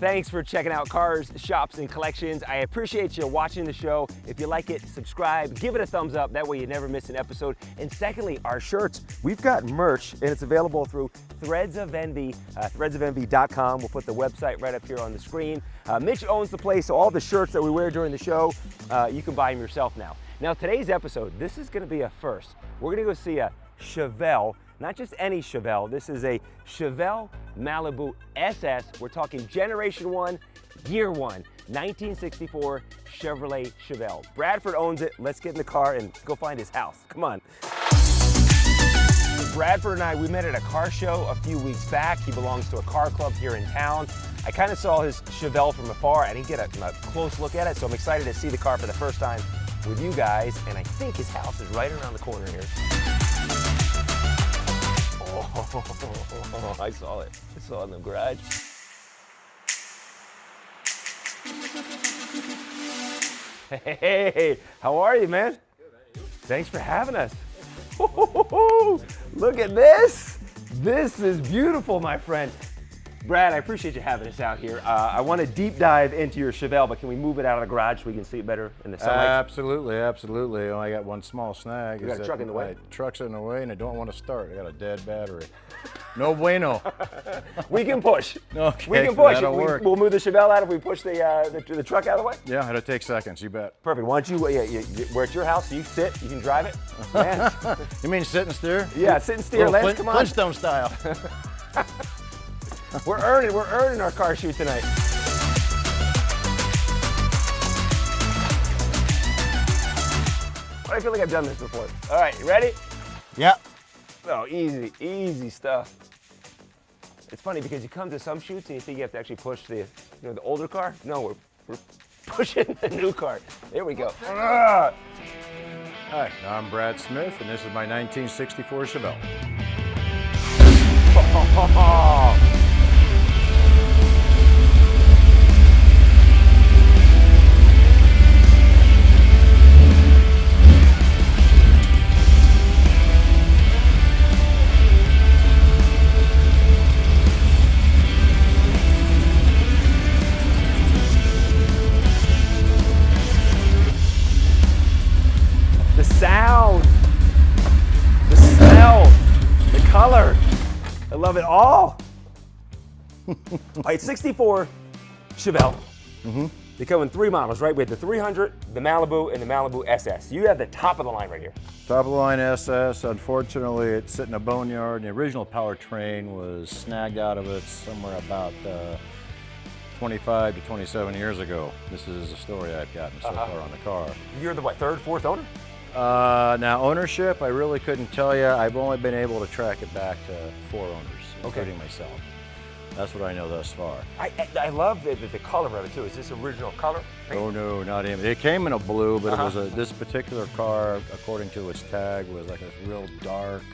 Thanks for checking out Cars, Shops, and Collections. I appreciate you watching the show. If you like it, subscribe, give it a thumbs up. That way you never miss an episode. And secondly, our shirts. We've got merch, and it's available through Threads of Envy, threadsofenvy.com. We'll put the website right up here on the screen. Mitch owns the place, so all the shirts that we wear during the show, you can buy them yourself now. Now, today's episode, this is going to be a first. We're going to go see a Chevelle. Not just any Chevelle, this is a Chevelle Malibu SS. We're talking Generation 1, Year 1, 1964 Chevrolet Chevelle. Bradford owns it. Let's get in the car and go find his house. Come on. Bradford and I, we met at a car show a few weeks back. He belongs to a car club here in town. I kind of saw his Chevelle from afar. I didn't get a close look at it, so I'm excited to see the car for the first time with you guys. And I think his house is right around the corner here. Oh, I saw it. I saw it in the garage. Hey, how are you, man? Good, man. Thanks for having us. Look at this. This is beautiful, my friend. Brad, I appreciate you having us out here. I want to deep dive into your Chevelle, but can we move it out of the garage so we can see it better in the sunlight? Absolutely, absolutely. Oh, I got one small snag. You got a truck in the way? My truck's in the way and I don't want to start. I got a dead battery. No bueno. We can push. Okay, we can push. that'll work. We'll move the Chevelle out if we push the truck out of the way? Yeah, it'll take seconds, you bet. Perfect. Why don't you, we're at your house, so you sit, you can drive it. Man. You mean sit and steer? Yeah, sit and steer, Lance, come on. Flintstone style. We're earning our car shoot tonight. I feel like I've done this before. All right, you ready? Yeah. Oh, easy stuff. It's funny because you come to some shoots and you think you have to actually push the older car. No, we're pushing the new car. There we go. Hi, I'm Brad Smith, and this is my 1964 Chevelle. The sound, the smell, the color. I love it all. All right, 64 Chevelle. They come in 3 models, right? We have the 300, the Malibu, and the Malibu SS. You have the top of the line right here. Top of the line SS. Unfortunately, it's sitting in a boneyard. The original powertrain was snagged out of it somewhere about 25 to 27 years ago. This is a story I've gotten so far on the car. You're the what, third, fourth owner? Now ownership, I really couldn't tell you. I've only been able to track it back to 4 owners, including myself. That's what I know thus far. I love the color of it too. Is this original color? Oh no, not even. It came in a blue, but it was this particular car, according to its tag, was like a real dark,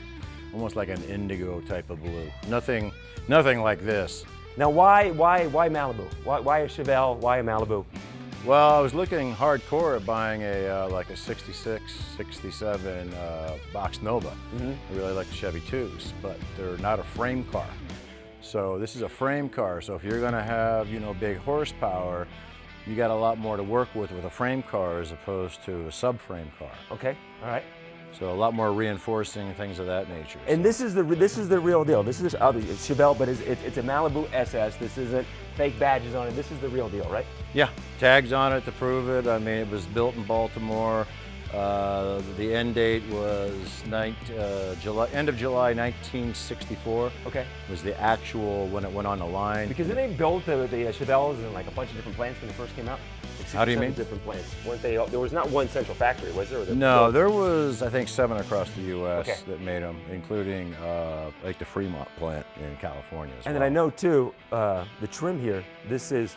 almost like an indigo type of blue. Nothing like this. Now why Malibu? Why a Chevelle? Why a Malibu? Well, I was looking hardcore at buying like a 66, 67 Box Nova. I really like the Chevy 2s, but they're not a frame car. So this is a frame car. So if you're gonna have, big horsepower, you got a lot more to work with a frame car as opposed to a subframe car. Okay, all right. So a lot more reinforcing, things of that nature. And this is the real deal. This is it's Chevelle, but it's a Malibu SS. This isn't fake badges on it. This is the real deal, right? Yeah, tags on it to prove it. I mean, it was built in Baltimore. The end date was end of July 1964. Okay. Was the actual when it went on the line. Because they built the Chevelles in like a bunch of different plants when they first came out. How do you mean? Different plants. Weren't they? There was not one central factory, was there? No, there was I think 7 across the U.S. that made them, including like the Fremont plant in California as well. And then I know too, the trim here. This is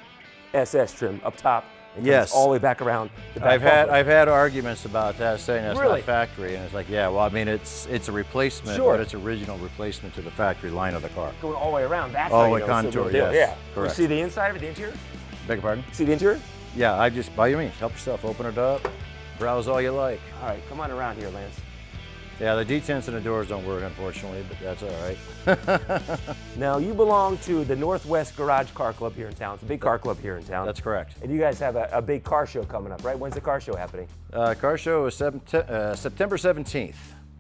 SS trim up top. It yes. All the way back around the back I've had arguments about that, saying that's really? not factory, and it's like, yeah, well, I mean, it's a replacement, but it's original replacement to the factory line of the car. Going all the way around. That's all how the way contour, yes. Yeah. Correct. You see the inside of it, the interior? Beg your pardon? See the interior? Yeah, by all means, help yourself. Open it up, browse all you like. All right, come on around here, Lance. Yeah, the detents and the doors don't work, unfortunately, but that's all right. Now, you belong to the Northwest Garage Car Club here in town. It's a big car club here in town. That's correct. And you guys have a big car show coming up, right? When's the car show happening? Car show is September 17th.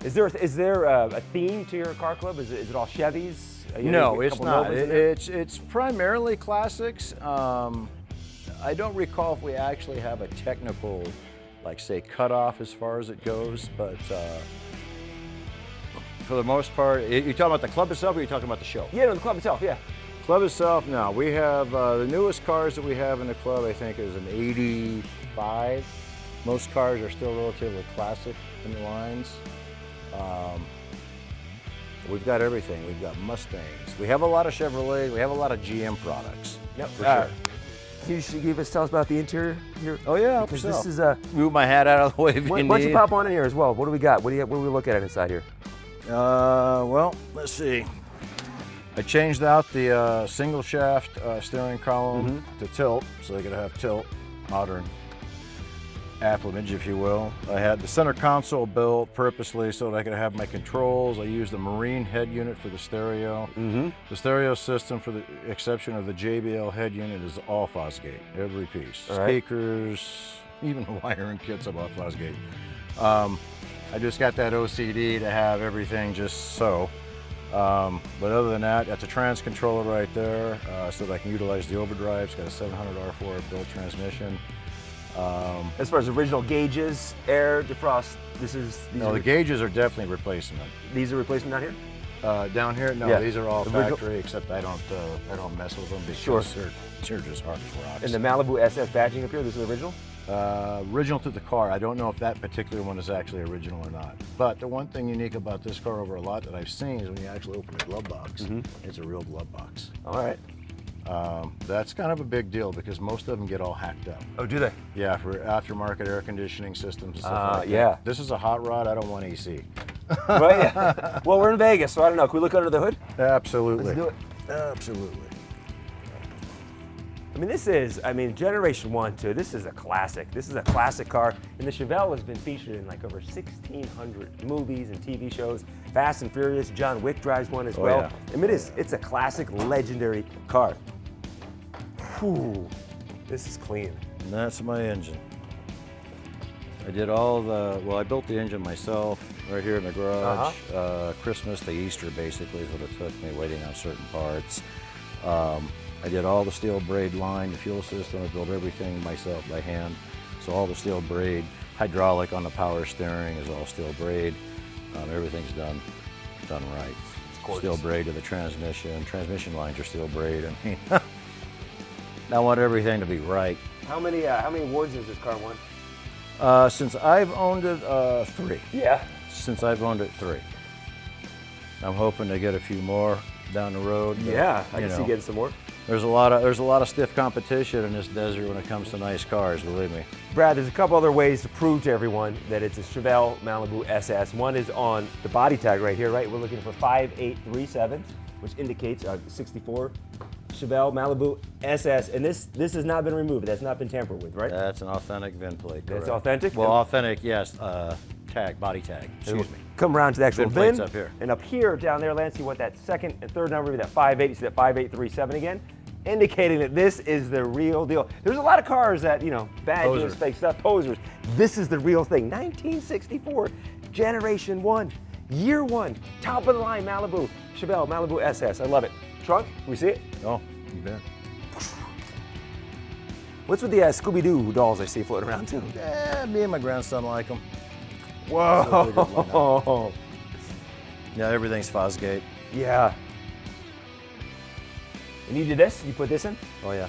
Is there a theme to your car club? Is it all Chevys? No, it's not. It's primarily classics. I don't recall if we actually have a technical, like say, cutoff as far as it goes, but for the most part, you're talking about the club itself, or you're talking about the show? Yeah, no, the club itself, yeah. Club itself, no. We have the newest cars that we have in the club, I think, is an 85. Most cars are still relatively classic in the lines. We've got everything. We've got Mustangs. We have a lot of Chevrolet. We have a lot of GM products. Yep, for sure. Can you tell us about the interior here? Oh yeah, because this is move my hat out of the way if you need. Why don't you pop on in here as well? What do we got? What do we look at inside here? Well, let's see. I changed out the single shaft steering column to tilt, so they could have tilt, modern applamage, if you will. I had the center console built purposely so that I could have my controls. I used the marine head unit for the stereo. The stereo system, for the exception of the JBL head unit, is all Fosgate, every piece. Speakers, even the wiring kits are all Fosgate. I just got that OCD to have everything just so. But other than that, that's a trans controller right there, so that I can utilize the overdrive. It's got a 700 R4 built transmission. As far as original gauges, air, defrost, the gauges are definitely replacement. These are replacement down here? Down here, no, these are all factory, except I don't mess with them because they're just hard as rocks. And the Malibu SS badging up here, this is original? Original to the car. I don't know if that particular one is actually original or not. But the one thing unique about this car over a lot that I've seen is when you actually open the glove box, it's a real glove box. All right. That's kind of a big deal because most of them get all hacked up. Oh, do they? Yeah, for aftermarket air conditioning systems and stuff like that. This is a hot rod. I don't want AC. Right, yeah. Well, we're in Vegas, so I don't know. Can we look under the hood? Absolutely. Let's do it. Absolutely. I mean, Generation 1, too. This is a classic. This is a classic car. And the Chevelle has been featured in like over 1,600 movies and TV shows. Fast and Furious. John Wick drives one as well. Yeah. I mean, it's a classic, legendary car. Whew. This is clean. And that's my engine. I did I built the engine myself right here in the garage. Christmas to Easter, basically, is what it took me, waiting on certain parts. I did all the steel braid line, the fuel system. I built everything myself by hand. So all the steel braid, hydraulic on the power steering is all steel braid. Everything's done right. Steel braid to the transmission. Transmission lines are steel braid. I mean, I want everything to be right. How many awards has this car won? Since I've owned it, 3. Yeah. Since I've owned it, 3. I'm hoping to get a few more down the road. But, yeah, I can see getting some more. There's a lot of stiff competition in this desert when it comes to nice cars, believe me. Brad, there's a couple other ways to prove to everyone that it's a Chevelle Malibu SS. One is on the body tag right here, right? We're looking for 5837, which indicates a 64 Chevelle Malibu SS, and this has not been removed. That's not been tampered with, right? That's an authentic VIN plate. That's authentic? Well, authentic, yes. Body tag, excuse me. Come around to the actual VIN plates VIN. up here. And up here, down there, Lance, you want that second and third number, that 58, you see that 5837 again, indicating that this is the real deal. There's a lot of cars that, badges, fake stuff, posers. This is the real thing. 1964, Generation 1, Year 1, top of the line Malibu, Chevelle Malibu SS. I love it. Trunk, can we see it? Oh, you bet. What's with the Scooby-Doo dolls I see floating around too? Yeah, me and my grandson like them. Whoa. Yeah, everything's Fosgate. Yeah. And you did this? You put this in? Oh, yeah.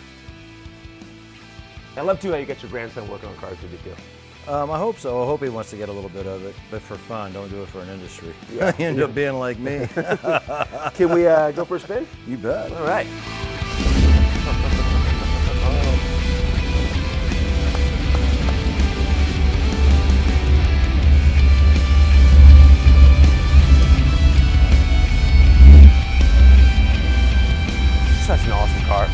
I love too how you get your grandson working on cars with you too. I hope so. I hope he wants to get a little bit of it, but for fun. Don't do it for an industry. Yeah. You end up being like me. Can we go for a spin? You bet. All right. Such an awesome car.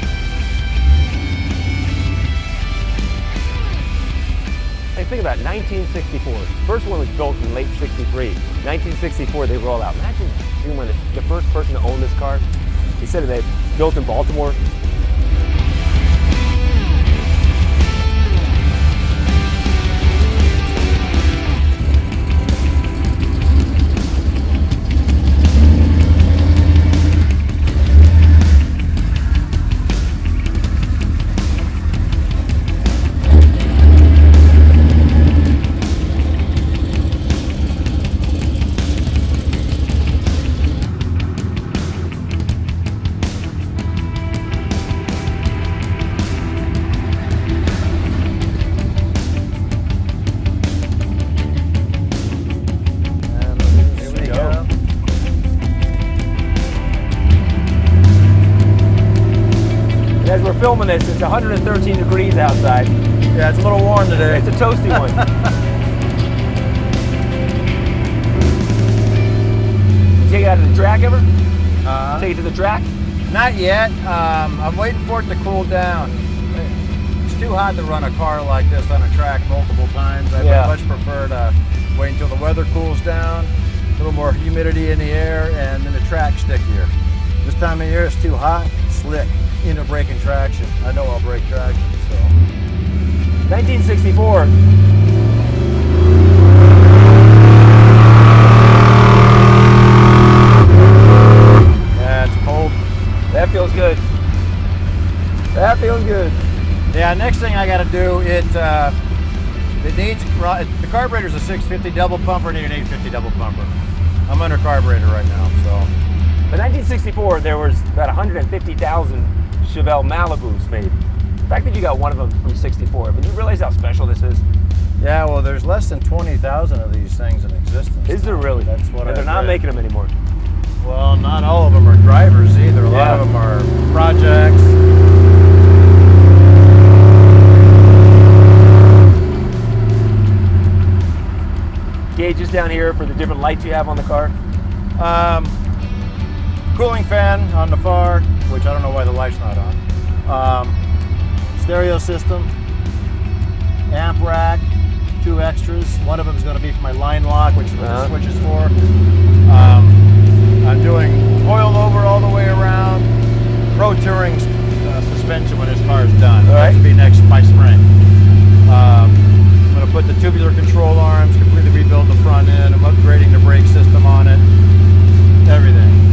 Hey, think about 1964. First one was built in late 63. 1964, they roll out. Imagine being one of the first person to own this car. He said they built in Baltimore. As we're filming this, it's 113 degrees outside. Yeah, it's a little warm today. It's a toasty one. Take it out to the track ever? Take it to the track? Not yet. I'm waiting for it to cool down. It's too hot to run a car like this on a track multiple times. I would much prefer to wait until the weather cools down, a little more humidity in the air, and then the track's stickier. This time of year it's too hot, slick. Into breaking traction. I know I'll break traction, so. 1964. Yeah, it's cold. That feels good. That feels good. Yeah, next thing I got to do, it needs, the carburetor's a 650 double pumper, and an 850 double pumper. I'm under carburetor right now, so. In 1964, there was about 150,000 Chevelle Malibus made. The fact that you got one of them from 64, but you realize how special this is? Yeah, well, there's less than 20,000 of these things in existence. Is there really? That's what they're not making them anymore. Well, not all of them are drivers either. A lot of them are projects. Gauges down here for the different lights you have on the car. Cooling fan on the far, which I don't know why the light's not on. Stereo system, amp rack, 2 extras. One of them is going to be for my line lock, which is what the switch is for. I'm doing coil over all the way around. Pro Touring suspension when this car is done. That should be next by spring. I'm going to put the tubular control arms, completely rebuild the front end. I'm upgrading the brake system on it. Everything.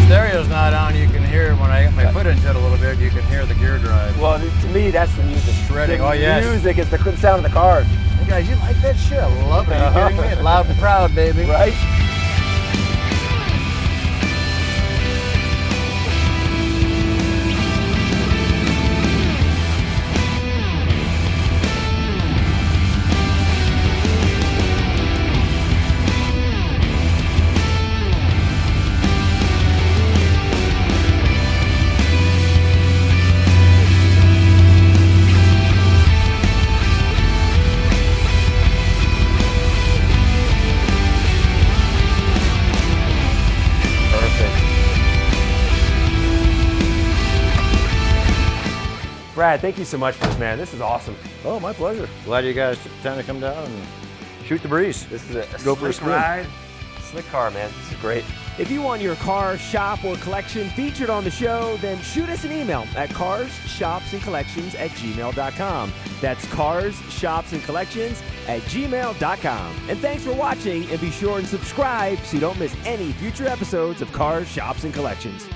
Stereo's not on, you can hear when I get my foot into it a little bit, you can hear the gear drive. Well, to me, that's the music. Shredding. The music is the sound of the car. Hey guys, you like that shit? I love it. Are you kidding me? It's loud and proud, baby. Right? Brad, thank you so much for this, man. This is awesome. Oh, my pleasure. Glad you guys took the time to come down and shoot the breeze. This is a slick ride. Slick car, man. This is great. If you want your car, shop, or collection featured on the show, then shoot us an email at carshopsandcollections@gmail.com. That's carshopsandcollections@gmail.com. And thanks for watching, and be sure and subscribe so you don't miss any future episodes of Cars, Shops, and Collections.